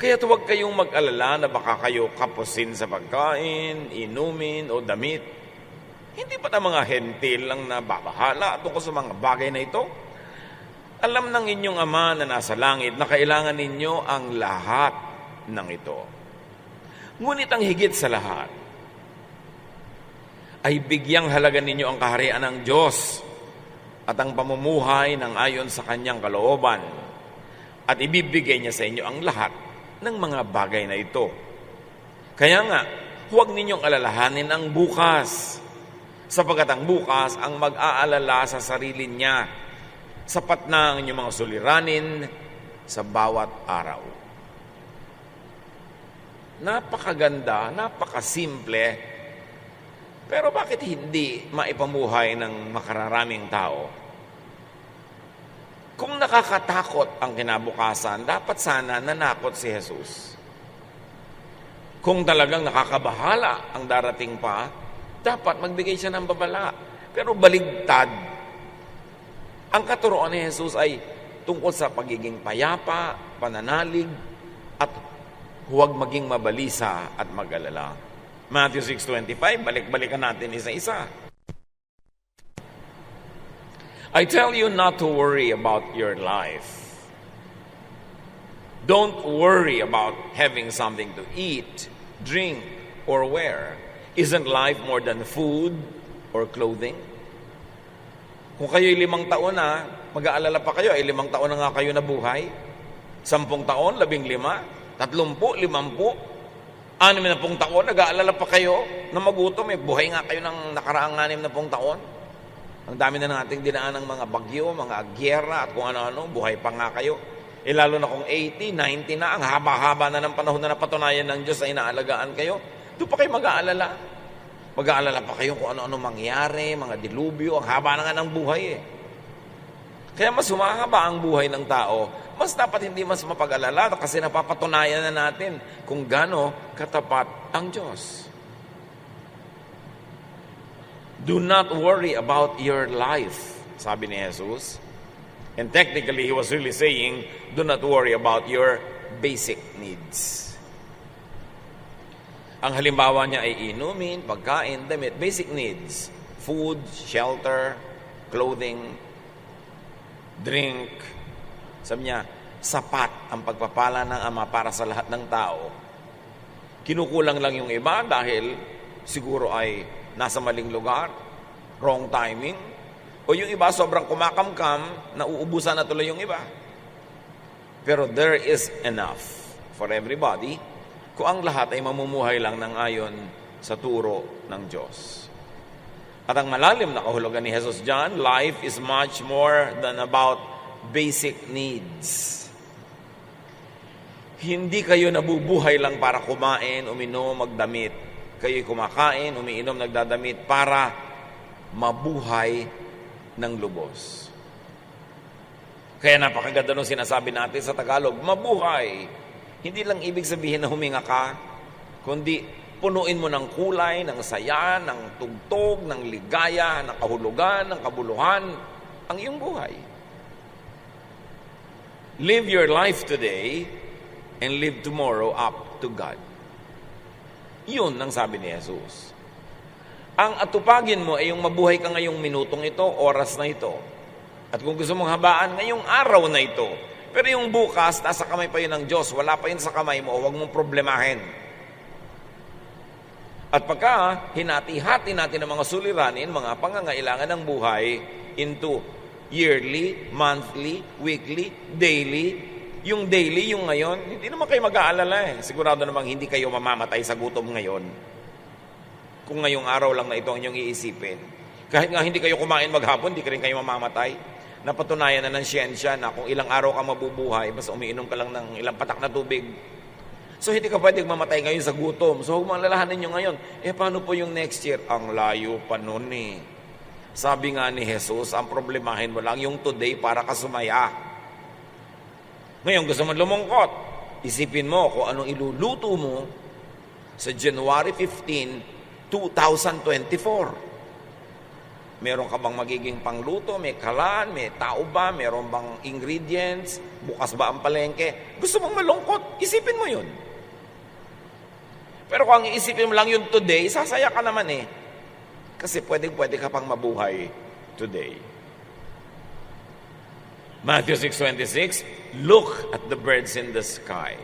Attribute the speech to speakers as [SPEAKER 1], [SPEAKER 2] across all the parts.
[SPEAKER 1] Kaya't huwag kayong mag-alala na baka kayo kapusin sa pagkain, inumin o damit. Hindi ba na mga hentil lang na babahala tungkol sa mga bagay na ito? Alam ng inyong Ama na nasa langit na kailangan ninyo ang lahat ng ito. Ngunit ang higit sa lahat ay bigyang halaga ninyo ang kaharian ng Diyos at ang pamumuhay ng ayon sa kanyang kalooban, at ibibigay niya sa inyo ang lahat ng mga bagay na ito. Kaya nga, huwag ninyong alalahanin ang bukas, sapagkat ang bukas ang mag-aalala sa sarili niya. Sapat na ang inyong mga suliranin sa bawat araw. Napakaganda, napakasimple, pero bakit hindi maipamuhay ng makararaming tao? Kung nakakatakot ang kinabukasan, dapat sana nanakot si Jesus. Kung talagang nakakabahala ang darating pa, dapat magbigay siya ng babala. Pero baligtad. Ang katuroan ni Jesus ay tungkol sa pagiging payapa, pananalig, at huwag maging mabalisa at mag-alala. Matthew 6:25, balik-balikan natin isa-isa. I tell you not to worry about your life. Don't worry about having something to eat, drink, or wear. Isn't life more than food or clothing? Kung kayo'y 5 taon na, mag-aalala pa kayo, 5 taon na nga kayo nabuhay. 10 taon, 15, 30, 50, 60 taon, nag-aalala pa kayo na magutom. Buhay nga kayo ng nakaraang 60 taon. Ang dami na nating dinaan ng mga bagyo, mga gyera at kung ano-ano, buhay pa nga kayo. Lalo na kung 80, 90 na, ang haba-haba na ng panahon na napatunayan ng Diyos na inaalagaan kayo, doon pa kayo mag-aalala. Mag-aalala pa kayo kung ano-ano mangyari, mga dilubyo, ang haba na nga ng buhay Kaya mas humahaba ang buhay ng tao, mas dapat hindi mas mapag-alala kasi napapatunayan na natin kung gaano katapat ang Diyos. Do not worry about your life, sabi ni Jesus. And technically, He was really saying, do not worry about your basic needs. Ang halimbawa niya ay inumin, pagkain, damit, basic needs. Food, shelter, clothing, drink. Sabi niya, sapat ang pagpapala ng Ama para sa lahat ng tao. Kinukulang lang yung iba dahil siguro ay nasa maling lugar, wrong timing, o yung iba sobrang kumakamkam, nauubusan na tuloy yung iba. Pero there is enough for everybody kung ang lahat ay mamumuhay lang ng ayon sa turo ng Diyos. At ang malalim na kahulugan ni Jesus John, life is much more than about basic needs. Hindi kayo nabubuhay lang para kumain, uminom, magdamit. Kayo'y kumakain, umiinom, nagdadamit para mabuhay ng lubos. Kaya napakaganda nung sinasabi natin sa Tagalog, mabuhay. Hindi lang ibig sabihin na huminga ka, kundi punuin mo ng kulay, ng saya, ng tugtog, ng ligaya, ng kahulugan, ng kabuluhan, ang iyong buhay. Live your life today and live tomorrow up to God. Yun ang sabi ni Jesus. Ang atupagin mo ay yung mabuhay ka ngayong minutong ito, oras na ito. At kung gusto mong habaan, ngayong araw na ito. Pero yung bukas, nasa kamay pa yun ng Diyos. Wala pa yun sa kamay mo, huwag mong problemahin. At pagka hinati-hati natin ang mga suliranin, mga pangangailangan ng buhay into yearly, monthly, weekly, daily. Yung daily, yung ngayon, hindi naman kayo mag-aalala Sigurado namang hindi kayo mamamatay sa gutom ngayon. Kung ngayong araw lang na ito ang inyong iisipin. Kahit nga hindi kayo kumain maghapon, hindi ka rin kayo mamamatay. Napatunayan na ng siyensya na kung ilang araw ka mabubuhay, basta umiinom ka lang ng ilang patak na tubig. So hindi ka pwedeng mamatay ngayon sa gutom. So huwag malalahanin nyo ngayon. Paano po yung next year? Ang layo pa nun Sabi nga ni Jesus, ang problemahin mo lang yung today para ka sumaya. Ngayon gusto mo lumungkot. Isipin mo kung anong iluluto mo sa January 15, 2024. Meron ka bang magiging pangluto? May kalan? May tao ba? Meron bang ingredients? Bukas ba ang palengke? Gusto mong malungkot? Isipin mo yun. Pero kung iisipin mo lang yun today, sasaya ka naman eh. Kasi pwede ka pang mabuhay today. Matthew 6:26, look at the birds in the sky.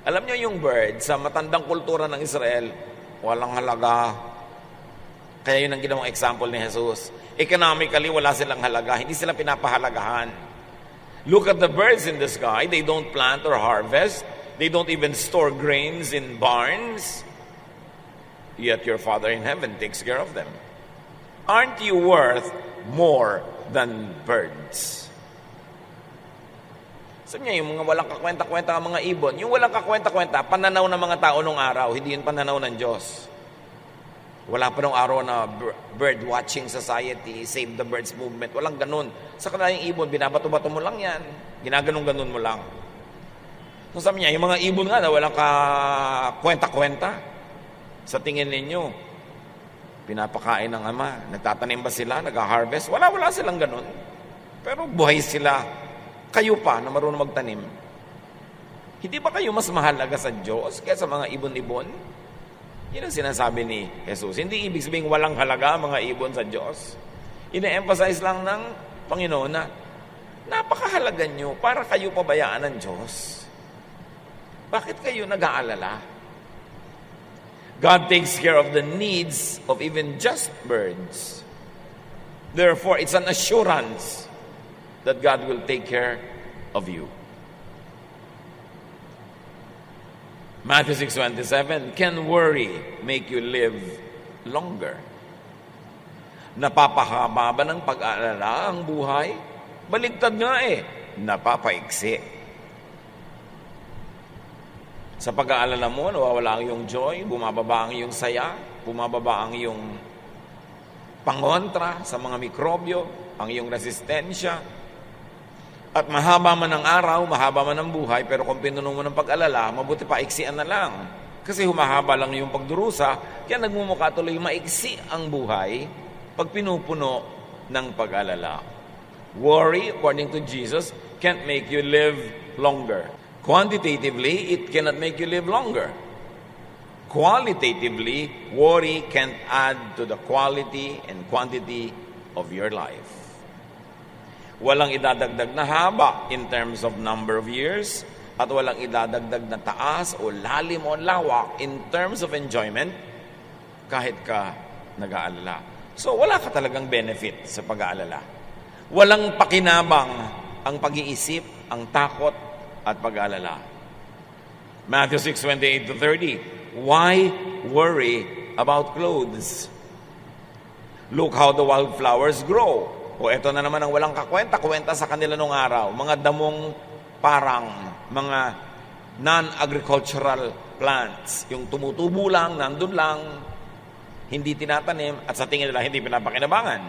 [SPEAKER 1] Alam niyo yung birds, sa matandang kultura ng Israel, walang halaga. Kaya yun ang ginawang example ni Jesus. Economically, wala silang halaga. Hindi sila pinapahalagahan. Look at the birds in the sky. They don't plant or harvest. They don't even store grains in barns. Yet your Father in heaven takes care of them. Aren't you worth more than birds? Sabi niya, yung mga walang kakwenta-kwenta ang mga ibon, yung walang kakwenta-kwenta, pananaw ng mga tao nung araw, hindi yun pananaw ng Diyos. Wala pa nung araw na bird watching society, save the birds movement, walang ganun. Sa kanilang ibon, binabato-bato mo lang yan, ginaganon-ganon mo lang. So sabi niya, yung mga ibon nga na walang kakwenta-kwenta, sa tingin ninyo, pinapakain ng Ama, nagtatanim ba sila, nag-harvest? Wala silang ganun. Pero buhay sila. Kayo pa na marunong magtanim. Hindi ba kayo mas mahalaga sa Diyos kaysa mga ibon-ibon? Yan ang sinasabi ni Jesus. Hindi ibig sabihin walang halaga mga ibon sa Diyos. Ina-emphasize lang ng Panginoon na napakahalaga nyo para kayo pabayaan ng Diyos. Bakit kayo nag-aalala? God takes care of the needs of even just birds. Therefore, it's an assurance that God will take care of you. Matthew 6:27, can worry make you live longer? Napapahaba ba ng pag-aalala ang buhay? Baligtad nga eh, napapaiksi. Sa pag-aalala mo, nawawala ang iyong joy, bumababa ang iyong saya, bumababa ang iyong pangontra sa mga mikrobyo, ang iyong resistensya. At mahaba man ang araw, mahaba man ang buhay, pero kung pinuno mo ng pag-alala, mabuti pa iksian na lang. Kasi humahaba lang yung pagdurusa, kaya nagmumukha tuloy maiksi ang buhay pag pinupuno ng pag-alala. Worry, according to Jesus, can't make you live longer. Quantitatively, it cannot make you live longer. Qualitatively, worry can't add to the quality and quantity of your life. Walang idadagdag na haba in terms of number of years at walang idadagdag na taas o lalim o lawak in terms of enjoyment kahit ka nag-aalala. So wala ka talagang benefit sa pag-aalala. Walang pakinabang ang pag-iisip, ang takot at pag-aalala. Matthew 6:28-30, why worry about clothes? Look how the wildflowers grow. O eto na naman ang walang kakwenta-kwenta sa kanila nung araw. Mga damong parang, mga non-agricultural plants. Yung tumutubo lang, nandun lang, hindi tinatanim, at sa tingin nila hindi pinapakinabangan.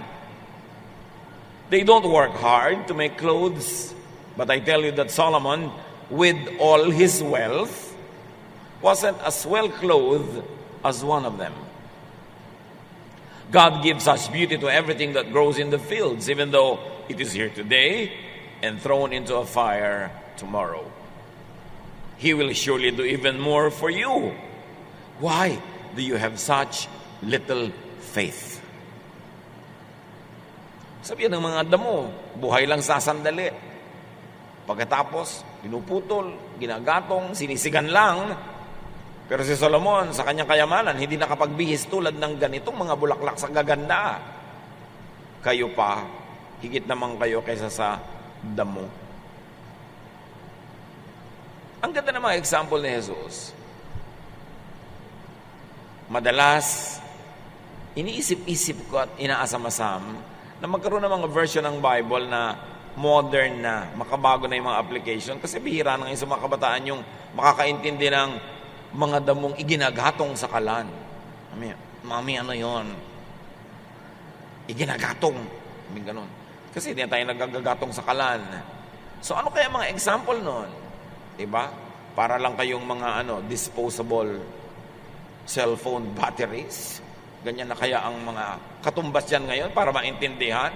[SPEAKER 1] They don't work hard to make clothes. But I tell you that Solomon, with all his wealth, wasn't as well clothed as one of them. God gives such beauty to everything that grows in the fields, even though it is here today and thrown into a fire tomorrow. He will surely do even more for you. Why do you have such little faith? Sabihan ng mga damo, buhay lang sa sandali. Pagkatapos, pinuputol, ginagatong, sinisigan lang. Pero si Solomon, sa kanyang kayamanan, hindi nakapagbihis tulad ng ganitong mga bulaklak sa gaganda. Kayo pa, higit naman kayo kaysa sa damo. Ang ganda ng mga example ni Jesus. Madalas, iniisip-isip ko at inaasam-asam na magkaroon ng mga version ng Bible na modern na, makabago na yung mga application. Kasi bihira na ngayon sa mga kabataan yung makakaintindi ng mga damong iginagatong sa kalan. Mami, ano yon? Iginagatong. Ganun. Kasi hindi tayo nagagatong sa kalan. So ano kaya mga example nun? Diba? Para lang kayong mga disposable cellphone batteries. Ganyan na kaya ang mga katumbas yan ngayon para maintindihan?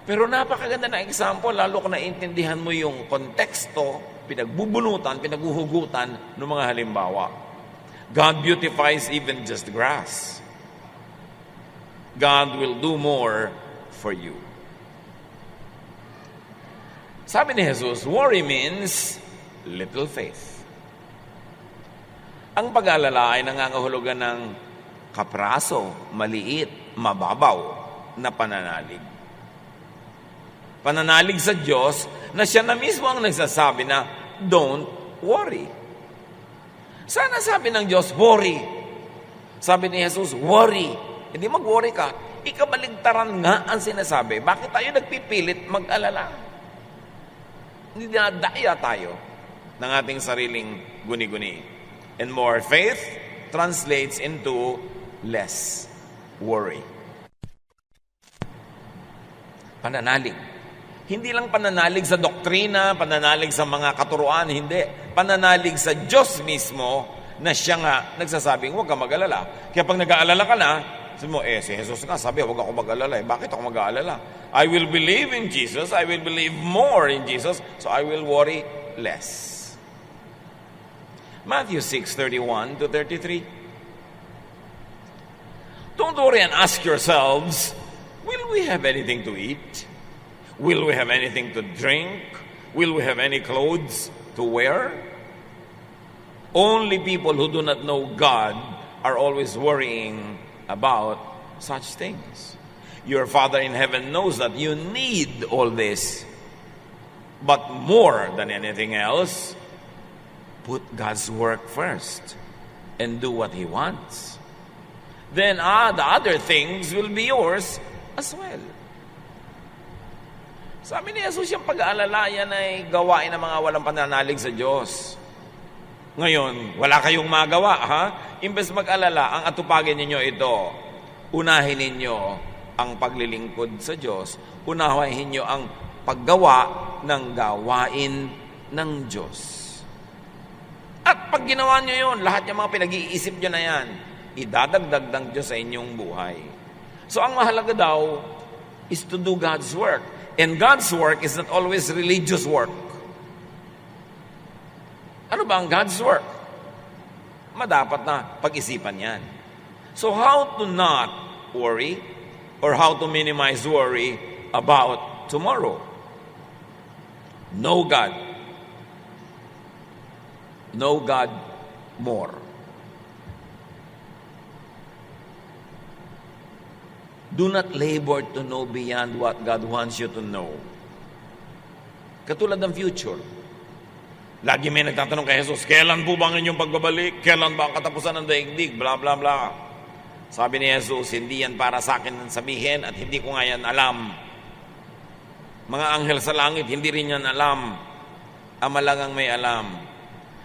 [SPEAKER 1] Pero napakaganda na example, lalo kung naiintindihan mo yung konteksto, pinagbubunutan, pinaghuhugutan ng mga halimbawa. God beautifies even just grass. God will do more for you. Sabi ni Jesus, worry means little faith. Ang pag-aalala ay nangangahulugan ng kapraso, maliit, mababaw na pananalig. Pananalig sa Diyos na siya na mismo ang nagsasabi na, don't worry. Sana sabi ng Diyos, worry. Sabi ni Jesus, worry. Hindi mag-worry ka. Ikabaligtaran nga ang sinasabi. Bakit tayo nagpipilit mag-alala? Hindi dinadaya tayo ng ating sariling guni-guni. And more faith translates into less worry. Pananalig. Hindi lang pananalig sa doktrina, pananalig sa mga katuruan, hindi. Pananalig sa Diyos mismo na siya nga nagsasabing, huwag ka mag-alala. Kaya pag nag-aalala ka na, sabi mo, si Jesus nga sabi, huwag ako mag-alala. Bakit ako mag-aalala? I will believe in Jesus, I will believe more in Jesus, so I will worry less. Matthew 6:31 to 33. Don't worry and ask yourselves, will we have anything to eat? Will we have anything to drink? Will we have any clothes to wear? Only people who do not know God are always worrying about such things. Your Father in heaven knows that you need all this. But more than anything else, put God's work first and do what He wants. Then the other things will be yours as well. Sabi ni Jesus, yung pag-aalala, yan ay gawain ng mga walang pananalig sa Diyos. Ngayon, wala kayong magawa, ha? Imbes mag-alala, ang atupagin ninyo ito, unahin ninyo ang paglilingkod sa Diyos, unahin ninyo ang paggawa ng gawain ng Diyos. At pag ginawa nyo yun, lahat yung mga pinag-iisip nyo na yan, idadagdag ng Diyos sa inyong buhay. So ang mahalaga daw is to do God's work. And God's work is not always religious work. Ano ba ang God's work? Madapat na pag-isipan yan. So how to not worry or how to minimize worry about tomorrow? Know God. Know God more. Do not labor to know beyond what God wants you to know. Katulad ng future. Lagi may nagtatanong kay Jesus, kailan po ba ang inyong pagbabalik? Kailan ba ang katapusan ng daigdig? Bla, bla, bla. Sabi ni Jesus, hindi yan para sa akin sabihin at hindi ko nga yan alam. Mga anghel sa langit, hindi rin yan alam. Ama lang ang may alam.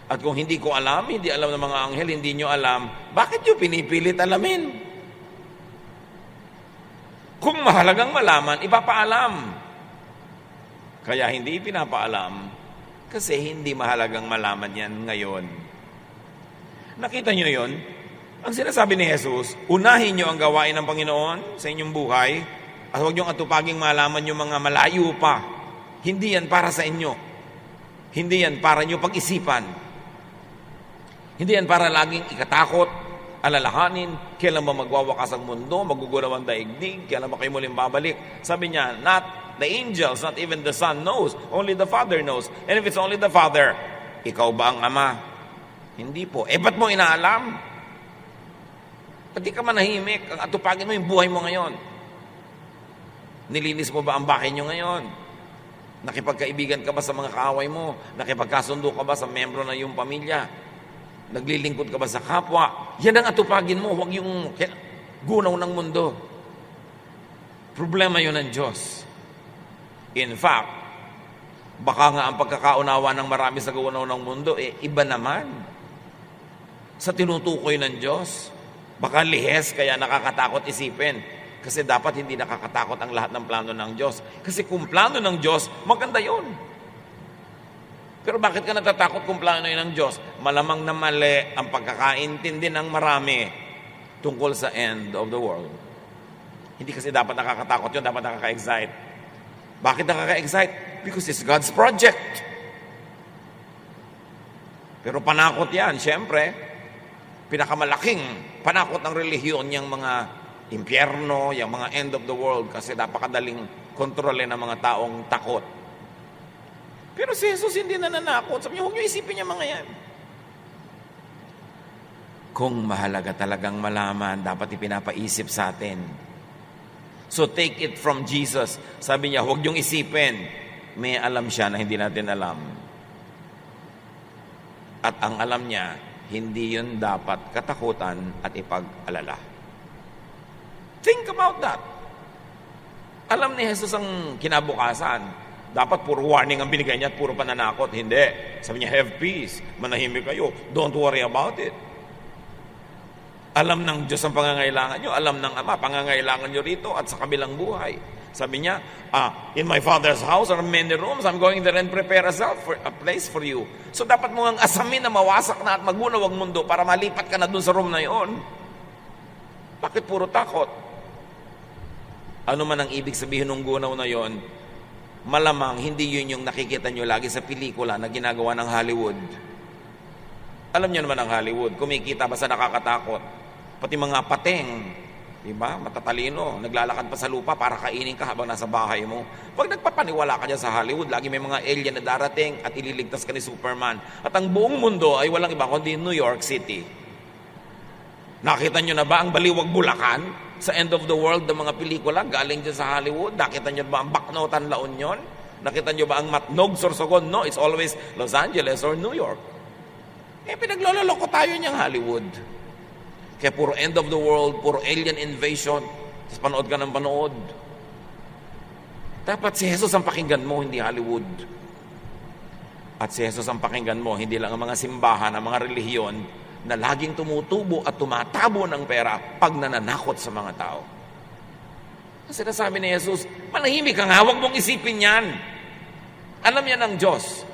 [SPEAKER 1] At kung hindi ko alam, hindi alam ng mga anghel, hindi nyo alam, bakit nyo pinipilit alamin? Kung mahalagang malaman, ipapaalam. Kaya hindi pinapaalam kasi hindi mahalagang malaman yan ngayon. Nakita nyo yun? Ang sinasabi ni Jesus, unahin nyo ang gawain ng Panginoon sa inyong buhay at huwag nyo atupaging malaman yung mga malayo pa. Hindi yan para sa inyo. Hindi yan para nyo pag-isipan. Hindi yan para laging ikatakot, alalahanin, kailan ba magwawakas ang mundo, magugulaw ang daigdig, kailan ba kayo muling babalik. Sabi niya, not the angels, not even the Son knows, only the Father knows. And if it's only the Father, ikaw ba ang Ama? Hindi po. Ba't mo inaalam? Ba't di ka manahimik? Ang atupagin mo yung buhay mo ngayon. Nilinis mo ba ang bahay nyo ngayon? Nakipagkaibigan ka ba sa mga kaaway mo? Nakipagkasundo ka ba sa membro ng iyong pamilya? Naglilingkod ka ba sa kapwa? Yan ang atupagin mo, huwag yung gunaw ng mundo. Problema yun ng Diyos. In fact, baka nga ang pagkakaunawa ng marami sa gunaw ng mundo, iba naman. Sa tinutukoy ng Diyos, baka lihes kaya nakakatakot isipin. Kasi dapat hindi nakakatakot ang lahat ng plano ng Diyos. Kasi kung plano ng Diyos, maganda yun. Pero bakit ka natatakot kung plano yun ng Diyos? Malamang na mali ang pagkakaintindi ng marami tungkol sa end of the world. Hindi kasi dapat nakakatakot yun, dapat nakaka-excite. Bakit nakaka-excite? Because it's God's project. Pero panakot yan, siyempre, pinakamalaking panakot ng relihiyon yung mga impyerno, yung mga end of the world, kasi napakadaling kontrolin ng mga taong takot. Pero si Jesus hindi nananakot. Sabi niya, huwag niyo isipin yung mga yan. Kung mahalaga talagang malaman, dapat ipinapaisip sa atin. So take it from Jesus. Sabi niya, huwag niyong isipin. May alam siya na hindi natin alam. At ang alam niya, hindi yun dapat katakutan at ipag-alala. Think about that. Alam ni Jesus ang kinabukasan. Dapat puro warning ang binigay niya at puro pananakot. Hindi. Sabi niya, have peace. Manahimik kayo. Don't worry about it. Alam ng Diyos ang pangangailangan nyo. Alam ng Ama, pangangailangan nyo rito at sa kabilang buhay. Sabi niya, in my Father's house are many rooms. I'm going there and prepare a place for you. So dapat mo ang asamin na mawasak na at magunaw ang mundo para malipat ka na dun sa room na yon. Bakit puro takot? Ano man ang ibig sabihin ng gunaw na yon, malamang hindi yun yung nakikita nyo lagi sa pelikula na ginagawa ng Hollywood. Alam nyo naman ang Hollywood, kumikita basta nakakatakot. Pati mga pateng, diba? Matatalino, naglalakad pa sa lupa para kainin ka habang nasa bahay mo. Pag nagpapaniwala ka dyan sa Hollywood, lagi may mga alien na darating at ililigtas ka ni Superman. At ang buong mundo ay walang iba kundi New York City. Nakita nyo na ba ang Baliwag Bulacan sa end of the world ng mga pelikula galing dyan sa Hollywood? Nakita nyo ba ang Baknotan La Union? Nakita nyo ba ang Matnog Sorsogon? No, it's always Los Angeles or New York. Pinaglololoko tayo niyang Hollywood. Kaya puro end of the world, puro alien invasion. Tapos panood ka ng panood. Dapat si Jesus ang pakinggan mo, hindi Hollywood. At si Jesus ang pakinggan mo, hindi lang ang mga simbahan, ang mga relihiyon na laging tumutubo at tumatabo ng pera pag nananakot sa mga tao. Kasi sinasabi ni Jesus, manahimik ka nga, huwag mong isipin yan. Alam yan ng Diyos.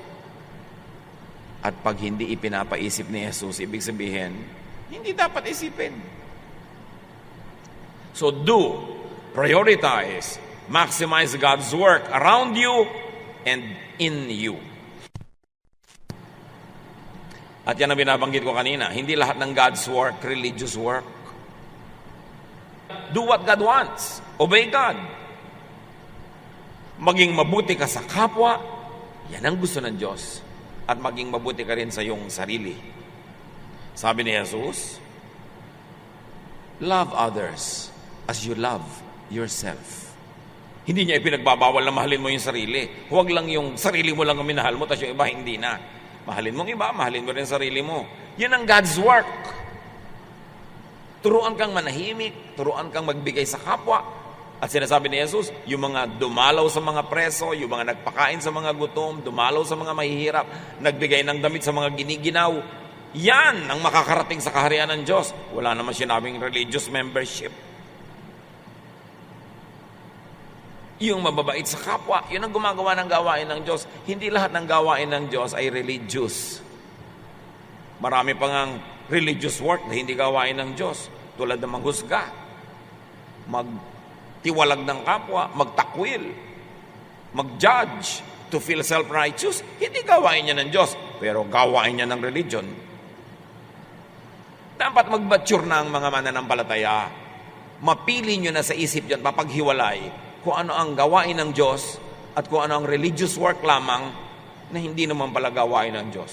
[SPEAKER 1] At pag hindi ipinapaisip ni Jesus, ibig sabihin, hindi dapat isipin. So prioritize, maximize God's work around you and in you. At yan ang binabanggit ko kanina, hindi lahat ng God's work, religious work. Do what God wants. Obey God. Maging mabuti ka sa kapwa, yan ang gusto ng Diyos. At maging mabuti ka rin sa iyong sarili. Sabi ni Jesus, love others as you love yourself. Hindi niya ipinagbabawal na mahalin mo yung sarili. Huwag lang yung sarili mo lang ang minahal mo, tapos yung iba hindi na. Mahalin mong iba, mahalin mo rin sarili mo. Yan ang God's work. Turuan kang manahimik, turuan kang magbigay sa kapwa. At sinasabi ni Jesus, yung mga dumalaw sa mga preso, yung mga nagpakain sa mga gutom, dumalaw sa mga mahihirap, nagbigay ng damit sa mga giniginaw, yan ang makakarating sa kaharian ng Diyos. Wala naman sinabing religious membership. Yung mababait sa kapwa, yun ang gumagawa ng gawain ng Diyos. Hindi lahat ng gawain ng Diyos ay religious. Marami pang ang religious work na hindi gawain ng Diyos. Tulad ng maghusga, magtiwalag ng kapwa, magtakwil, mag-judge, to feel self-righteous. Hindi gawain niya ng Diyos, pero gawain niya ng religion. Dapat mag-mature na ang mga mananampalataya. Mapili nyo na sa isip yan, papaghiwalay kung ano ang gawain ng Diyos at kung ano ang religious work lamang na hindi naman pala gawain ng Diyos.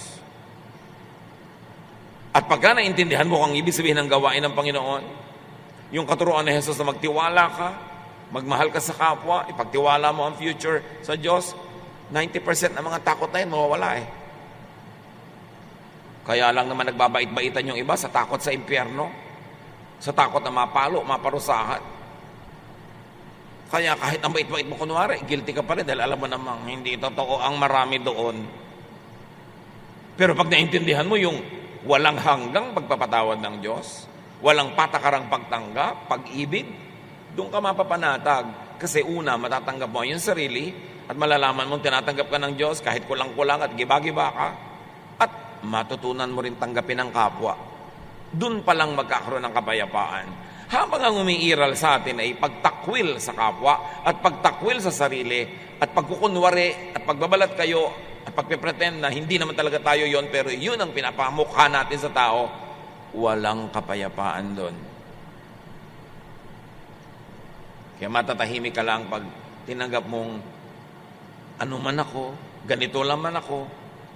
[SPEAKER 1] At pagka naintindihan mo kung ibig sabihin ng gawain ng Panginoon, yung katuruan ni Jesus na magtiwala ka, magmahal ka sa kapwa, ipagtiwala mo ang future sa Diyos, 90% ng mga takot na yun, mawawala eh. Kaya lang naman nagbabait-baitan yung iba sa takot sa impyerno, sa takot na mapalo, maparusahan. Kaya kahit ang bait-bait mo kunwari, guilty ka pa rin dahil alam mo namang hindi totoo ang marami doon. Pero pag naintindihan mo yung walang hanggang pagpapatawad ng Diyos, walang patakarang pagtanggap, pag-ibig, doon ka mapapanatag. Kasi una, matatanggap mo yung sarili at malalaman mong tinatanggap ka ng Diyos kahit kulang-kulang at giba-giba ka. At matutunan mo rin tanggapin ang kapwa. Dun pa lang magkakaroon ng kapayapaan. Habang ang umiiral sa atin ay pagtakwil sa kapwa at pagtakwil sa sarili at pagkukunwari at pagbabalat kayo at pagpipretend na hindi naman talaga tayo yon pero yun ang pinapamukha natin sa tao, walang kapayapaan doon. Kaya matatahimik ka lang pag tinanggap mong ano man ako, ganito lang man ako,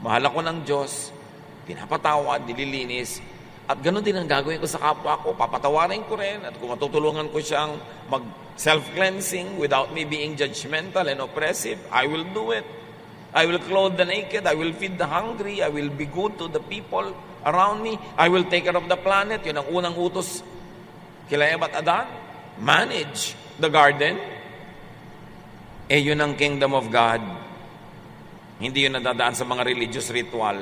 [SPEAKER 1] mahal ako ng Diyos, pinapatawad, nililinis, at ganun din ang gagawin ko sa kapwa ko. Papatawarin ko rin at kung matutulungan ko siyang mag-self-cleansing without me being judgmental and oppressive, I will do it. I will clothe the naked, I will feed the hungry, I will be good to the people around me, I will take care of the planet. Yun ang unang utos kila Eva at Adan. Manage the garden. Yun ang kingdom of God. Hindi yun nadadaan sa mga religious ritual.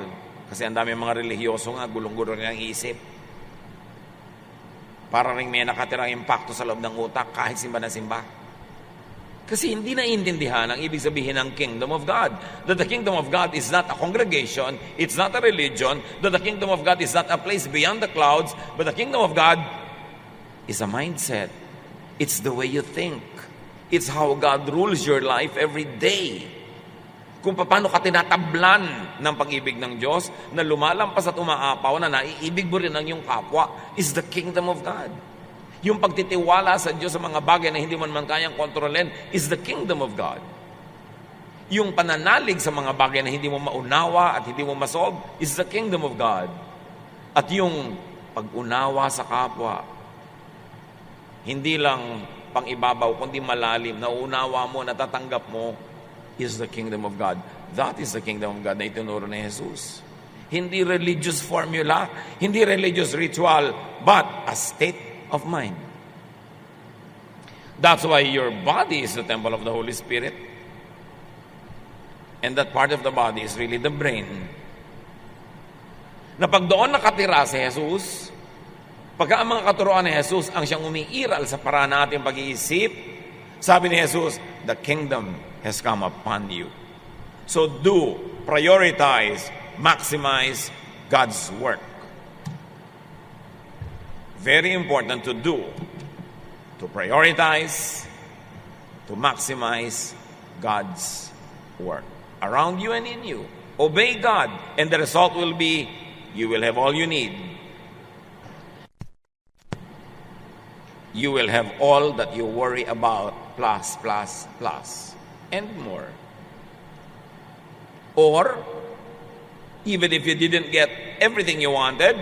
[SPEAKER 1] Kasi ang dami mga relihiyoso nga, gulong-gulo rin ang isip. Para rin may nakatirang impacto sa loob ng utak kahit simba na simba. Kasi hindi naiintindihan ang ibig sabihin ng kingdom of God. That the kingdom of God is not a congregation, it's not a religion, that the kingdom of God is not a place beyond the clouds, but the kingdom of God is a mindset. It's the way you think. It's how God rules your life every day. Kung paano ka tinatablan ng pag-ibig ng Diyos na lumalampas at umaapaw na naiibig mo rin ang iyong kapwa is the kingdom of God. Yung pagtitiwala sa Diyos sa mga bagay na hindi mo naman kayang kontrolin is the kingdom of God. Yung pananalig sa mga bagay na hindi mo maunawa at hindi mo masolve is the kingdom of God. At yung pag-unawa sa kapwa, hindi lang pang-ibabaw, kundi malalim, nauunawa mo, natatanggap mo, is the kingdom of God. That is the kingdom of God na itinuro ni Jesus. Hindi religious formula, hindi religious ritual, but a state of mind. That's why your body is the temple of the Holy Spirit. And that part of the body is really the brain. Na pag doon nakatira si Jesus, pagka ang mga katuroan ni Jesus ang siyang umiiral sa paraan natin pag-iisip, sabi ni Jesus, the kingdom has come upon you. So prioritize, maximize God's work. Very important to do, to prioritize, to maximize God's work around you and in you. Obey God, and the result will be, you will have all you need. You will have all that you worry about, plus, and more. Or, even if you didn't get everything you wanted,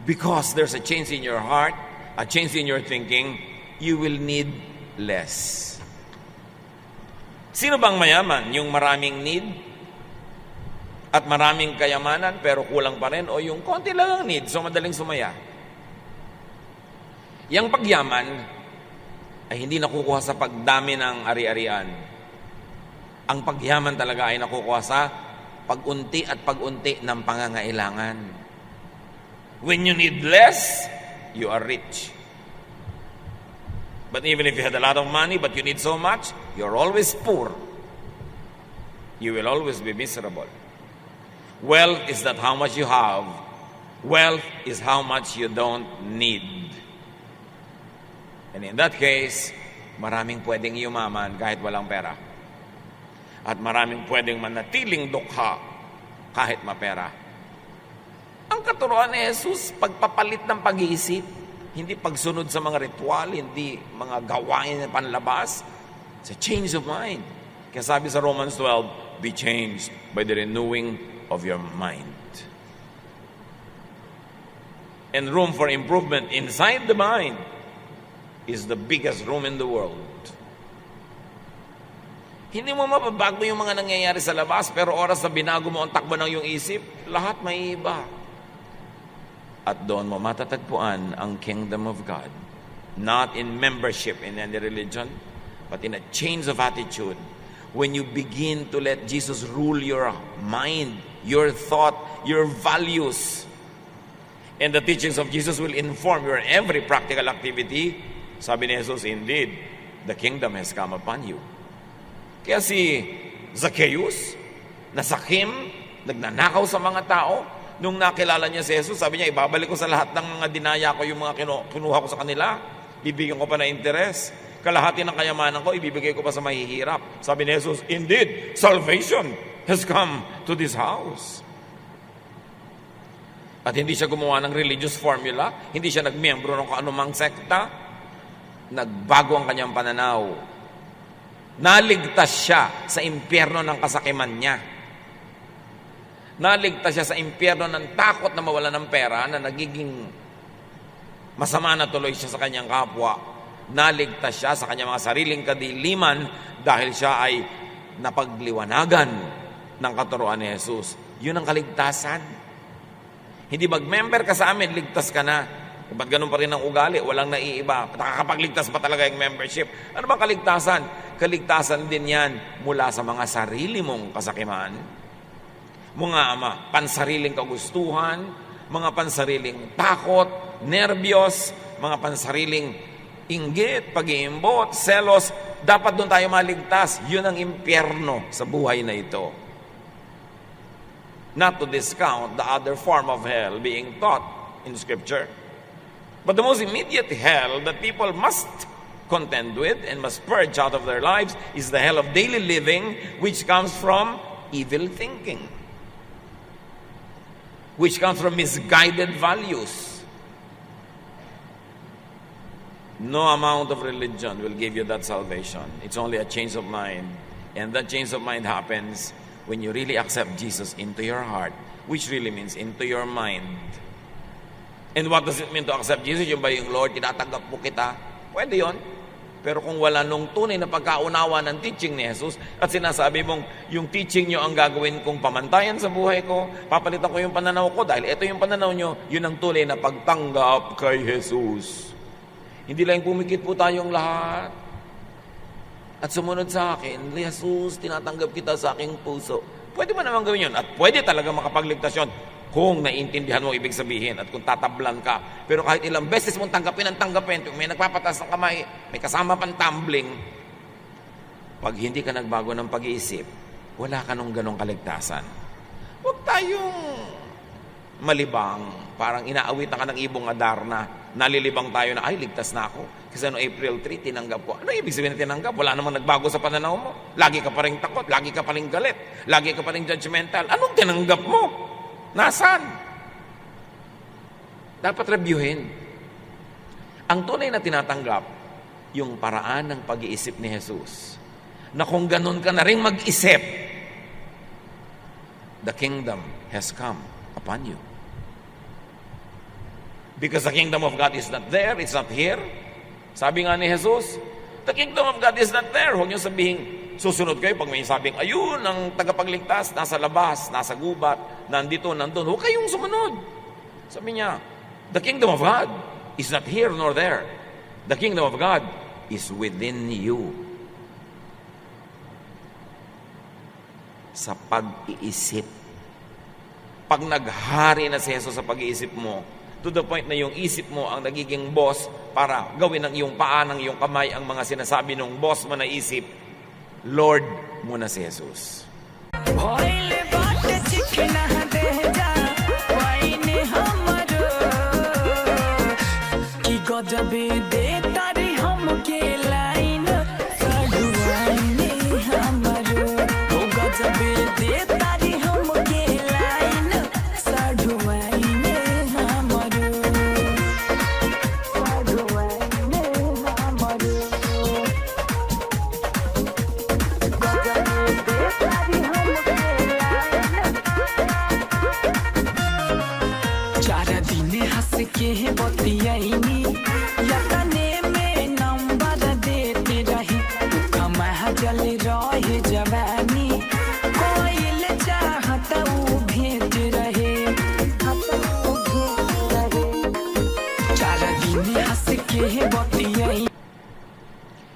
[SPEAKER 1] because there's a change in your heart, a change in your thinking, you will need less. Sino bang mayaman? Yung maraming need at maraming kayamanan pero kulang pa rin, o yung konti lang ang need, so madaling sumaya? Yang pagyaman ay hindi nakukuha sa pagdami ng ari-arian. Ang pagyaman talaga ay nakukuha sa pag-unti at pag-unti ng pangangailangan. When you need less, you are rich. But even if you had a lot of money but you need so much, you're always poor. You will always be miserable. Wealth is not how much you have. Wealth is how much you don't need. And in that case, maraming pwedeng yumaman kahit walang pera. At maraming pwedeng manatiling dukha kahit mapera. Ang katuruan ni Jesus, pagpapalit ng pag-iisip, hindi pagsunod sa mga ritual, hindi mga gawain na panlabas. It's a change of mind. Kaya sabi sa Romans 12, be changed by the renewing of your mind. And room for improvement inside the mind is the biggest room in the world. Hindi mo mababago yung mga nangyayari sa labas, pero oras na binago mo ang takbo ng iyong isip, lahat may iba. At doon mo matatagpuan ang kingdom of God. Not in membership in any religion, but in a change of attitude. When you begin to let Jesus rule your mind, your thought, your values, and the teachings of Jesus will inform your every practical activity. Sabi ni Jesus, indeed, the kingdom has come upon you. Kaya si Zacchaeus, nasakim, nagnanakaw sa mga tao, nung nakilala niya si Jesus, sabi niya, ibabalik ko sa lahat ng mga dinaya ko yung mga kinuha ko sa kanila. Bibigyan ko pa na interes. Kalahati ng kayamanan ko, ibibigay ko pa sa mahihirap. Sabi ni Jesus, indeed, salvation has come to this house. At hindi siya gumawa ng religious formula, hindi siya nagmiyembro ng anumang sekta. Nagbago ang kanyang pananaw. Naligtas siya sa impyerno ng kasakiman niya. Naligtas siya sa impyerno ng takot na mawala ng pera na nagiging masama na tuloy siya sa kanyang kapwa. Naligtas siya sa kanyang mga sariling kadiliman dahil siya ay napagliwanagan ng katuruan ni Jesus. Yun ang kaligtasan. Hindi mag-member ka sa amin, ligtas ka na. Ba't ganun pa rin ang ugali? Walang naiiba. Nakakapagligtas pa talaga yung membership. Ano bang kaligtasan? Kaligtasan din yan mula sa mga sarili mong kasakiman. Mga pansariling kagustuhan, mga pansariling takot, nerbiyos, mga pansariling inggit, pag-iimbot, selos. Dapat doon tayo maligtas. Yun ang impyerno sa buhay na ito. Not to discount the other form of hell being taught in Scripture. But the most immediate hell that people must contend with and must purge out of their lives is the hell of daily living, which comes from evil thinking, which comes from misguided values. No amount of religion will give you that salvation. It's only a change of mind. And that change of mind happens when you really accept Jesus into your heart, which really means into your mind. And what does it mean to accept Jesus? Yung ba yung Lord, tinatanggap mo kita? Pwede yon. Pero kung wala nung tunay na pagkaunawa ng teaching ni Jesus at sinasabi mong yung teaching nyo ang gagawin kong pamantayan sa buhay ko, papalitan ko yung pananaw ko dahil ito yung pananaw nyo, yun ang tunay na pagtanggap kay Jesus. Hindi lang pumikit po tayong lahat at sumunod sa akin, Jesus, tinatanggap kita sa aking puso. Pwede mo naman gawin yun at pwede talaga makapagligtas yun kung naiintindihan mo ibig sabihin at kung tatablan ka. Pero kahit ilang beses mong tanggapin, kung may nagpapatas ng kamay, may kasama pang tumbling, pag hindi ka nagbago ng pag-iisip, wala ka nung ganong kaligtasan. Huwag tayong malibang, parang inaawit na ka ng ibong adar na nalilibang tayo na, ay, ligtas na ako. Kasi April 3, tinanggap ko. Ano ibig sabihin na tinanggap? Wala namang nagbago sa pananaw mo. Lagi ka pa rin takot, lagi ka pa rin galit, lagi ka pa rin judgmental. Anong tinanggap mo? Nasaan? Dapat reviewin. Ang tunay na tinatanggap, yung paraan ng pag-iisip ni Jesus. Na kung ganun ka na rin mag-isip, the kingdom has come upon you. Because the kingdom of God is not there, it's not here. Sabi nga ni Jesus, the kingdom of God is not there. Huwag niyo sabihin, susunod kayo pag may sabing, ayun, ang tagapagligtas, nasa labas, nasa gubat, nandito, nandun. Huwag kayong sumunod. Sabi niya, the kingdom of God is not here nor there. The kingdom of God is within you. Sa pag-iisip. Pag naghari na si Jesus sa pag-iisip mo, to the point na yung isip mo ang nagiging boss para gawin ng iyong paa, ng iyong kamay ang mga sinasabi ng boss mo na isip, Lord muna si Jesus.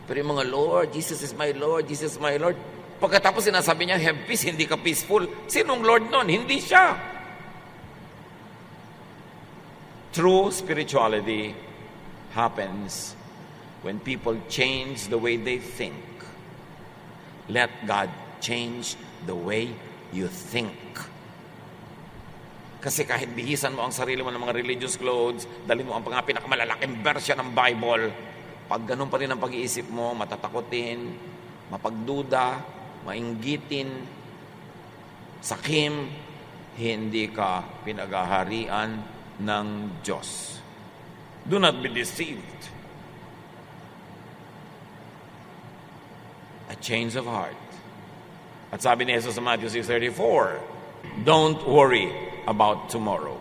[SPEAKER 1] Pero yung mga Lord, Jesus is my Lord, Jesus is my Lord. Pagkatapos sinasabi niya, have peace, hindi ka peaceful. Sinong Lord nun? Hindi siya. True spirituality happens when people change the way they think. Let God change the way you think. Kasi kahit bihisan mo ang sarili mo ng mga religious clothes, dalhin mo ang pinakamalalaking version ng Bible, pag ganun pa rin ang pag-iisip mo, matatakotin, mapagduda, mainggitin, sakim, hindi ka pinaghaharian ng Diyos. Do not be deceived. A change of heart. At sabi ni Jesus sa Matthew 6:34, don't worry about tomorrow.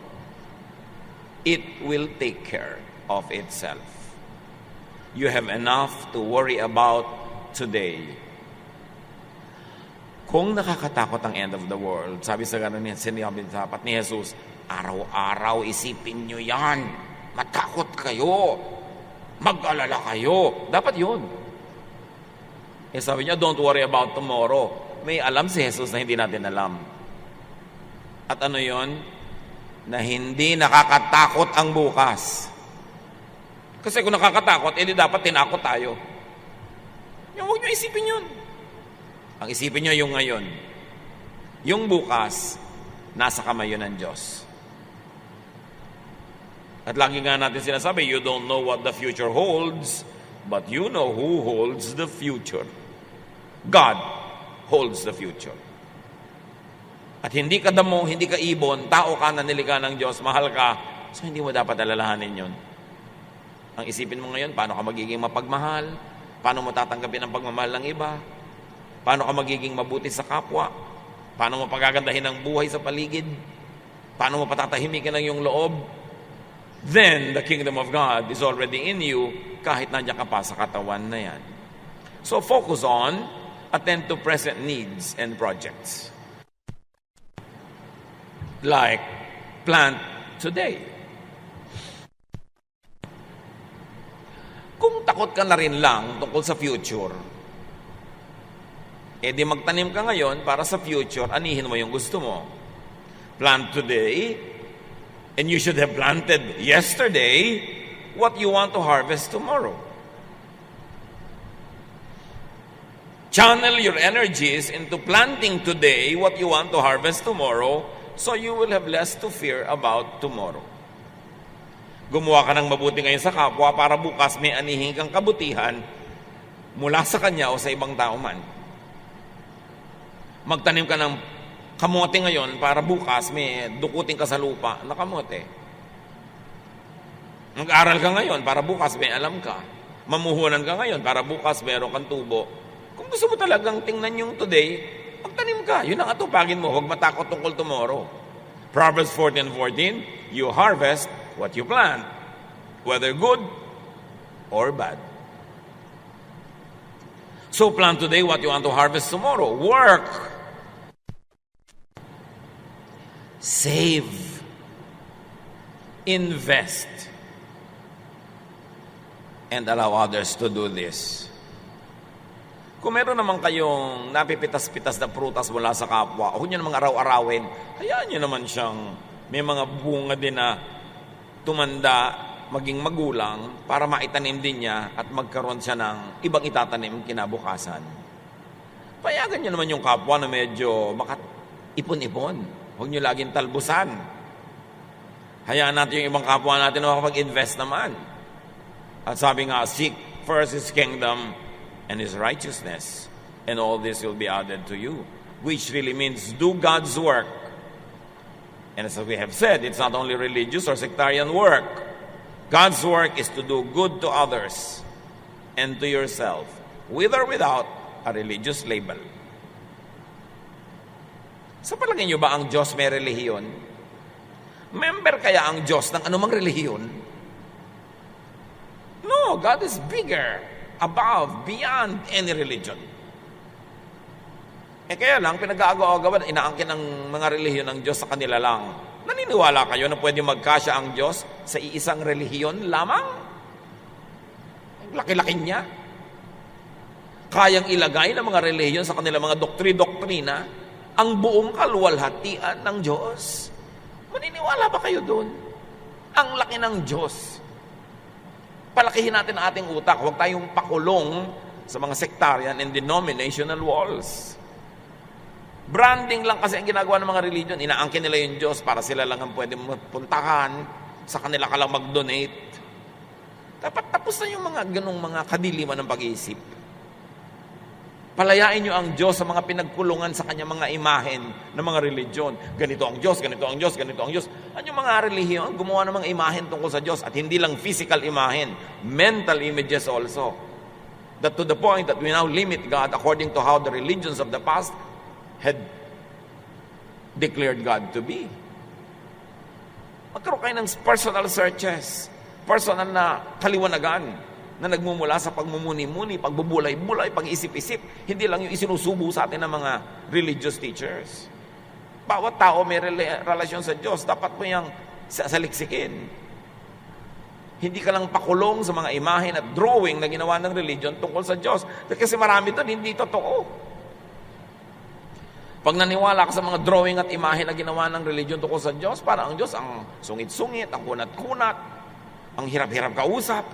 [SPEAKER 1] It will take care of itself. You have enough to worry about today. Kung nakakatakot ang end of the world, sabi sa ganun niya, sinabi dapat ni Jesus, araw-araw isipin nyo yan. Matakot kayo. Mag-alala kayo. Dapat yun. Eh sabi niya, don't worry about tomorrow. May alam si Jesus na hindi natin alam. At ano yon? Na hindi nakakatakot ang bukas. Kasi kung nakakatakot, edi dapat tinakot tayo. Huwag nyo isipin yun. Ang isipin nyo yung ngayon. Yung bukas, nasa kamay yun ng Diyos. At lagi nga natin sinasabi, you don't know what the future holds, but you know who holds the future. God holds the future. At hindi ka damo, hindi ka ibon, tao ka na nilikha ng Diyos, mahal ka, so hindi mo dapat alalahanin yun. Ang isipin mo ngayon, paano ka magiging mapagmahal? Paano mo tatanggapin ang pagmamahal ng iba? Paano ka magiging mabuti sa kapwa? Paano mo pagagandahin ang buhay sa paligid? Paano mo patatahimikin ang iyong loob? Then, the kingdom of God is already in you kahit nandiyan ka pa sa katawan na yan. So, focus on, attend to present needs and projects. Like, plant today. Kung takot ka na rin lang tungkol sa future, di magtanim ka ngayon para sa future, anihin mo yung gusto mo. Plant today, and you should have planted yesterday what you want to harvest tomorrow. Channel your energies into planting today what you want to harvest tomorrow, so you will have less to fear about tomorrow. Gumawa ka ng mabuti ngayon sa kapwa para bukas may anihin kang kabutihan mula sa kanya o sa ibang tao man. Magtanim ka ng kamote ngayon para bukas may dukutin ka sa lupa na kamote. Mag-aral ka ngayon para bukas may alam ka. Mamuhunan ka ngayon para bukas meron kang tubo. Kung gusto mo talagang tingnan yung today, magtanim ka. Yun ang atupagin mo. Huwag matakot tungkol tomorrow. Proverbs 14:14, you harvest what you plant, whether good or bad. So plant today what you want to harvest tomorrow. Work. Save. Invest. And allow others to do this. Kung meron naman kayong napipitas-pitas na prutas mula sa kapwa, huwag nyo namang araw-arawin, hayaan nyo naman siyang may mga bunga din na tumanda, maging magulang, para maitanim din niya at magkaroon siya ng ibang itatanim kinabukasan. Payagan nyo naman yung kapwa na medyo ipon-ipon. Huwag nyo laging talbusan. Hayaan natin yung ibang kapwa natin na makapag-invest naman. At sabi nga, seek first His kingdom and His righteousness, and all this will be added to you. Which really means do God's work. And as we have said, it's not only religious or sectarian work. God's work is to do good to others and to yourself, with or without a religious label. Sa palagay niyo ba ang Diyos may relihiyon? Member kaya ang Diyos ng anumang relihiyon? No, God is bigger, above, beyond any religion. Kaya lang, pinag-aagaw-agawan, inaangkin ng mga relihiyon ng Diyos sa kanila lang. Naniniwala kayo na pwede magkasya ang Diyos sa iisang relihiyon lamang? Laki-laki niya. Kayang ilagay ng mga relihiyon sa kanila mga doktrina ang buong kaluwalhatian ng Diyos. Maniniwala ba kayo doon? Ang laki ng Diyos. Palakihin natin ang ating utak. Huwag tayong pakulong sa mga sectarian and denominational walls. Branding lang kasi ang ginagawa ng mga religion. Inaangkin nila yung Diyos para sila lang ang pwede puntahan. Sa kanila ka lang mag-donate. Dapat tapos na yung mga ganong mga kadiliman ng pag-iisip. Palayain nyo ang Diyos sa mga pinagkulungan sa kanyang mga imahen ng mga religion. Ganito ang Diyos, ganito ang Diyos, ganito ang Diyos. Ano yung mga relihiyon? Gumawa ng mga imahen tungkol sa Diyos. At hindi lang physical imahen, mental images also. That to the point that we now limit God according to how the religions of the past had declared God to be. Magkaroon kayo ng personal searches, personal na kaliwanagan na nagmumula sa pagmumuni-muni, pagbubulay-bulay, pag-isip-isip. Hindi lang yung isinusubo sa atin ng mga religious teachers. Bawat tao may relasyon sa Diyos. Dapat mo yung saliksikin. Hindi ka lang pakulong sa mga imahen at drawing na ginawa ng religion tungkol sa Diyos. Kasi marami doon, hindi totoo. Pag naniwala ka sa mga drawing at imahe na ginawa ng religion tungkol sa Diyos, para ang Diyos ang sungit-sungit, ang kunat-kunat, ang hirap-hirap kausap.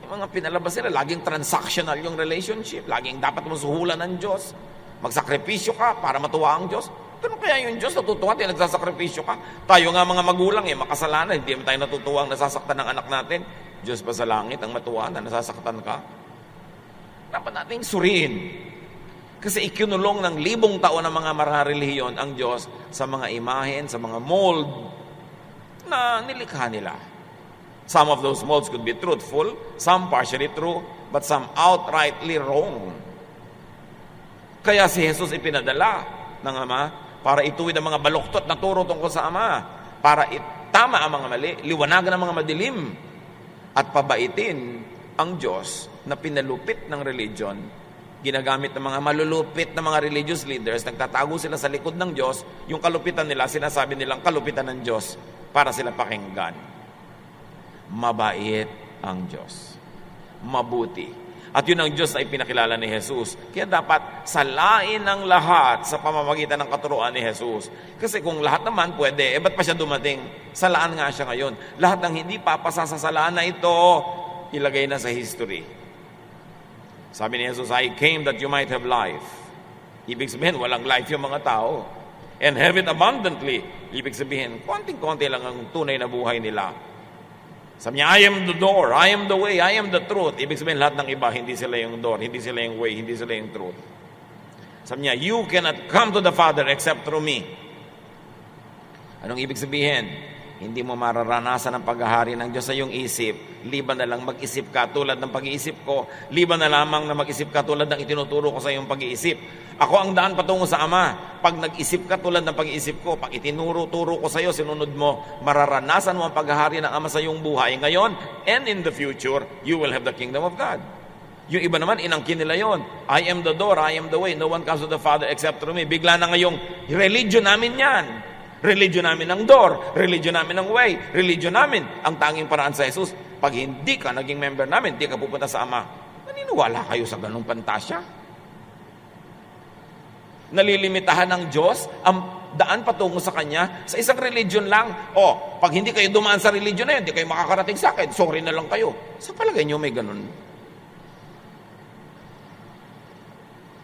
[SPEAKER 1] Yung mga pinalabas nila, laging transactional yung relationship. Laging dapat mo suhulan ng Diyos. Magsakripisyo ka para matuwa ang Diyos. Ganun kaya yung Diyos natutuwa at nagsasakripisyo ka. Tayo nga mga magulang, makasalanan. Hindi tayo natutuwa ang nasasaktan ng anak natin. Diyos pa sa langit ang matuwa na nasasaktan ka. Dapat nating suriin. Kasi ikinulong ng 1,000 taon ng mga relihiyon ang Diyos sa mga imahen, sa mga mold na nilikha nila. Some of those molds could be truthful, some partially true, but some outrightly wrong. Kaya si Jesus ipinadala ng Ama para ituwid ang mga baluktot na turo tungkol sa Ama, para itama ang mga mali, liwanagan ang mga madilim, at pabaitin ang Diyos na pinalupit ng religion. Ginagamit ng mga malulupit na mga religious leaders, nagtatago sila sa likod ng Diyos, yung kalupitan nila, sinasabi nilang kalupitan ng Diyos para sila pakinggan. Mabait ang Diyos. Mabuti. At yun ang Diyos na ipinakilala ni Jesus. Kaya dapat salain ang lahat sa pamamagitan ng katuruan ni Jesus. Kasi kung lahat naman pwede, ba't pa siya dumating? Salaan nga siya ngayon. Lahat ng hindi papasa sa salaan na ito, ilagay na sa history. Sabi ni Jesus, I came that you might have life. Ibig sabihin, walang life yung mga tao. And have it abundantly. Ibig sabihin, konting-konti lang ang tunay na buhay nila. Sabi niya, I am the door, I am the way, I am the truth. Ibig sabihin, lahat ng iba, hindi sila yung door, hindi sila yung way, hindi sila yung truth. Sabi niya, you cannot come to the Father except through me. Anong ibig sabihin? Hindi mo mararanasan ang paghahari ng Diyos sa iyong isip, liban na lang mag-isip ka tulad ng pag-iisip ko, liban na lamang na mag-isip ka tulad ng itinuturo ko sa iyong pag-iisip. Ako ang daan patungo sa Ama. Pag nag-isip ka tulad ng pag-iisip ko, pag itinuro-turo ko sa iyo, sinunod mo, mararanasan mo ang paghahari ng Ama sa iyong buhay. Ngayon, and in the future, you will have the kingdom of God. Yung iba naman, inangkin nila yon. I am the door, I am the way. No one comes to the Father except through me. Bigla na ngayong religion namin yan. Religion namin ang door, religion namin ang way, religion namin ang tanging paraan sa Jesus. Pag hindi ka naging member namin, hindi ka pupunta sa Ama. Naniniwala kayo sa ganung pantasya? Nalilimitahan ng Diyos ang daan patungo sa Kanya sa isang religion lang. O, pag hindi kayo dumaan sa religion na yun, hindi kayo makakarating sa akin, sorry na lang kayo. Sa palagay nyo may ganun?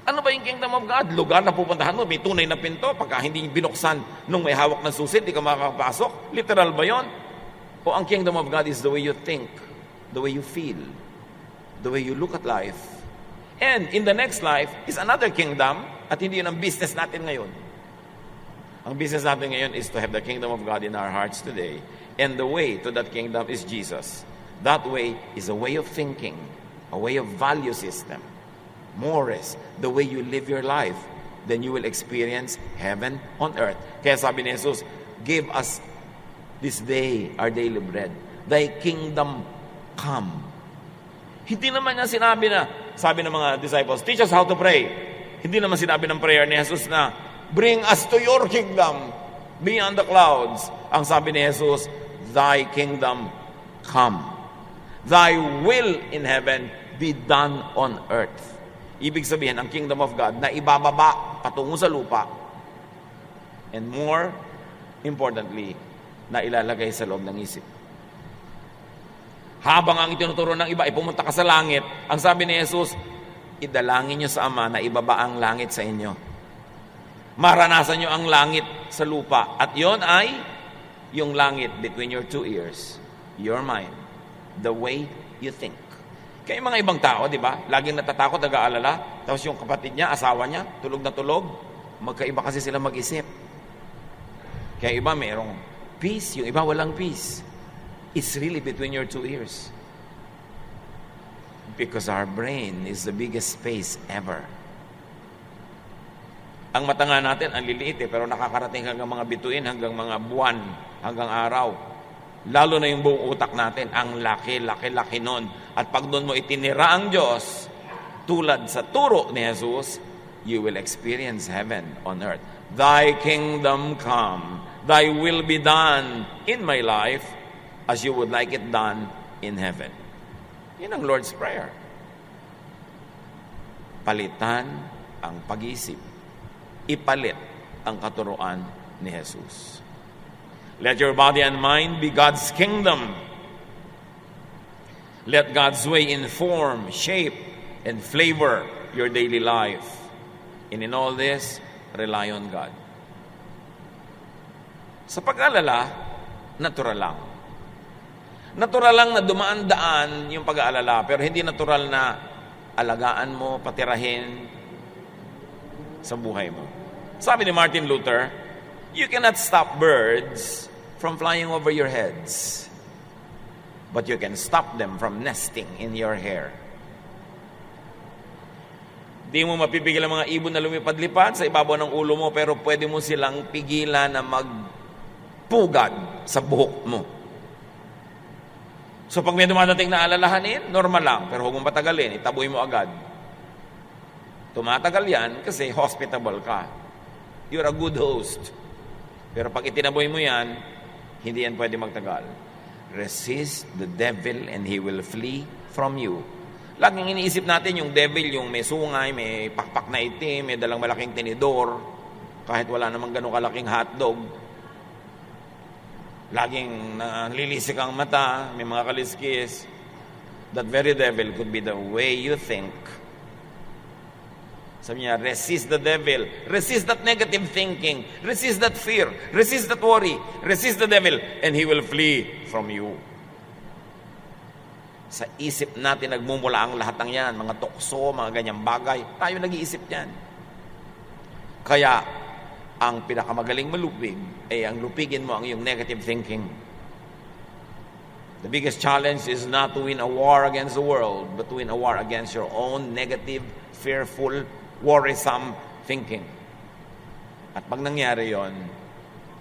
[SPEAKER 1] Ano ba yung kingdom of God? Lugar na pupuntahan mo, may tunay na pinto. Pagka hindi binuksan nung may hawak ng susi, hindi ka makakapasok. Literal ba yon? O ang kingdom of God is the way you think, the way you feel, the way you look at life. And in the next life is another kingdom, at hindi yun ang business natin ngayon. Ang business natin ngayon is to have the kingdom of God in our hearts today. And the way to that kingdom is Jesus. That way is a way of thinking, a way of value system. Mores, the way you live your life, then you will experience heaven on earth. Kaya sabi ni Jesus, give us this day our daily bread. Thy kingdom come. Hindi naman niya sinabi na, sabi ng mga disciples, teach us how to pray. Hindi naman sinabi ng prayer ni Jesus na, bring us to your kingdom beyond the clouds. Ang sabi ni Jesus, thy kingdom come. Thy will in heaven be done on earth. Ibig sabihin, ang kingdom of God na ibababa patungo sa lupa. And more importantly, na ilalagay sa loob ng isip. Habang ang itinuturo ng iba ay pumunta ka sa langit, ang sabi ni Jesus, idalangin niyo sa Ama na ibaba ang langit sa inyo. Maranasan nyo ang langit sa lupa. At yon ay yung langit between your two ears, your mind, the way you think. Kaya yung mga ibang tao, di ba? Laging natatakot, nag-aalala. Tapos yung kapatid niya, asawa niya, tulog na tulog. Magkaiba kasi sila mag-isip. Kaya iba mayroong peace, yung iba walang peace. It's really between your two ears. Because our brain is the biggest space ever. Ang mata nga natin, ang liliit pero nakakarating hanggang mga bituin, hanggang mga buwan, hanggang araw. Lalo na yung buong utak natin, ang laki nun. At pag doon mo itinira ang Diyos, tulad sa turo ni Jesus, you will experience heaven on earth. Thy kingdom come, thy will be done in my life as you would like it done in heaven. Yun ang Lord's Prayer. Palitan ang pag-iisip. Ipalit ang katuruan ni Jesus. Let your body and mind be God's kingdom. Let God's way inform, shape, and flavor your daily life. And in all this, rely on God. Sa pag-alala, natural lang. Natural lang na dumaan-daan yung pag-aalala, pero hindi natural na alagaan mo, patirahin sa buhay mo. Sabi ni Martin Luther, you cannot stop birds from flying over your heads, but you can stop them from nesting in your hair. Di mo mapipigil ang mga ibon na lumipad-lipad sa ibabaw ng ulo mo, pero pwede mo silang pigilan na magpugad sa buhok mo. So pag may dumadating na alalahanin, normal lang, pero huwag mong patagalin, itaboy mo agad. Tumatagal yan kasi hospitable ka. You're a good host. Pero pag itinaboy mo yan, hindi yan pwede magtagal. Resist the devil and he will flee from you. Laging iniisip natin yung devil, yung may sungay, may pakpak na itim, may dalang malaking tinidor, kahit wala namang ganun kalaking hotdog. Laging nalilisik ang mata, may mga kaliskis. That very devil could be the way you think. Sabi niya, resist the devil. Resist that negative thinking. Resist that fear. Resist that worry. Resist the devil and he will flee from you. Sa isip natin nagmumula ang lahat ng yan, mga tukso, mga ganyang bagay. Tayo nag-iisip yan. Kaya, ang pinakamagaling malupig ay ang lupigin mo ang iyong negative thinking. The biggest challenge is not to win a war against the world, but to win a war against your own negative, fearful, worrisome thinking. At pag nangyari yon,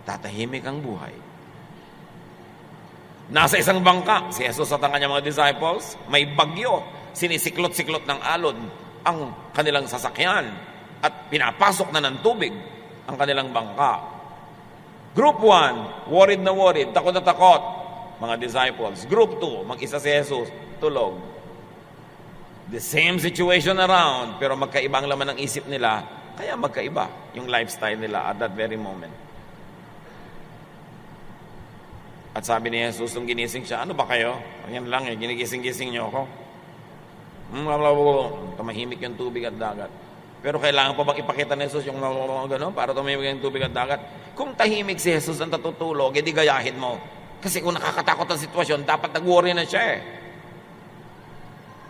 [SPEAKER 1] tatahimik ang buhay. Nasa isang bangka, si Jesus at ang kanyang mga disciples, may bagyo, sinisiklot-siklot ng alon ang kanilang sasakyan at pinapasok na ng tubig ang kanilang bangka. Group 1, worried na worried, takot na takot, mga disciples. Group 2, mag-isa si Jesus, tulog. The same situation around, pero magkaiba ang laman ng isip nila, kaya magkaiba yung lifestyle nila at that very moment. At sabi ni Jesus, nung ginising siya, ano ba kayo? Yan lang ginigising-gising niyo ako. Tumahimik yung tubig at dagat. Pero kailangan pa bang ipakita ni Jesus yung gano'n para tumahimik yung tubig at dagat? Kung tahimik si Jesus ang tatutulog, edi gayahin mo. Kasi kung nakakatakot ang sitwasyon, dapat nag-worry na siya eh.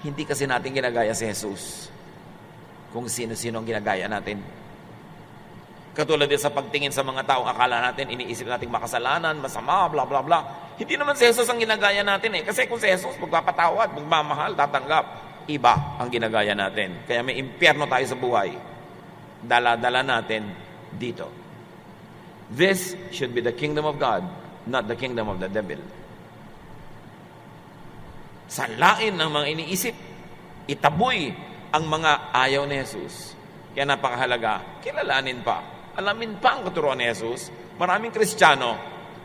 [SPEAKER 1] Hindi kasi natin ginagaya si Jesus kung sino-sino ang ginagaya natin. Katulad din sa pagtingin sa mga taong akala natin, iniisip natin makasalanan, masama, bla bla bla. Hindi naman si Jesus ang ginagaya natin eh. Kasi kung si Jesus magpapatawad, magmamahal, tatanggap, iba ang ginagaya natin. Kaya may impyerno tayo sa buhay. Dala-dala natin dito. This should be the kingdom of God, not the kingdom of the devil. Salain ng mga iniisip, itaboy ang mga ayaw ni Jesus. Kaya napakahalaga, kilalanin pa, alamin pa ang katuruan ni Jesus. Maraming Kristiyano,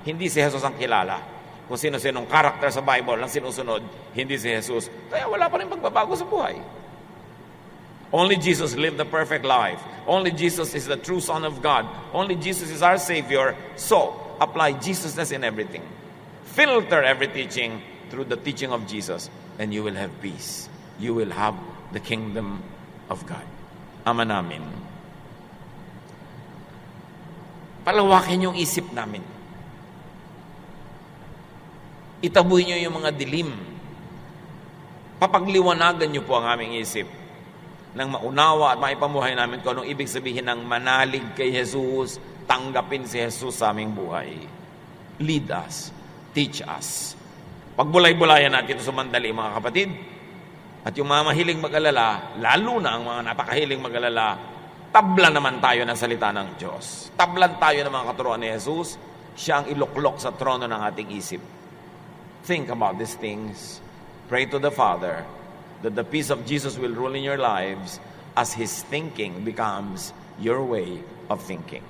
[SPEAKER 1] hindi si Jesus ang kilala. Kung sino-sinong karakter sa Bible ang sinusunod, hindi si Jesus. Kaya wala pa rin pagbabago sa buhay. Only Jesus lived the perfect life. Only Jesus is the true Son of God. Only Jesus is our Savior. So, apply Jesusness in everything. Filter every teaching through the teaching of Jesus, and you will have peace. You will have the kingdom of God. Ama namin. Palawakin yung isip namin. Itaboy nyo yung mga dilim. Papagliwanagan nyo po ang aming isip nang maunawa at maipamuhay namin kung anong ibig sabihin ng manalig kay Jesus, tanggapin si Jesus sa aming buhay. Lead us. Teach us. Pagbulay-bulayan natin ito sa mandali, mga kapatid. At yung mga mahiling mag-alala, lalo na ang mga napakahiling mag-alala, tablan naman tayo ng salita ng Diyos. Tablan tayo ng mga katuruan ni Jesus. Siya ang iluklok sa trono ng ating isip. Think about these things. Pray to the Father that the peace of Jesus will rule in your lives as His thinking becomes your way of thinking.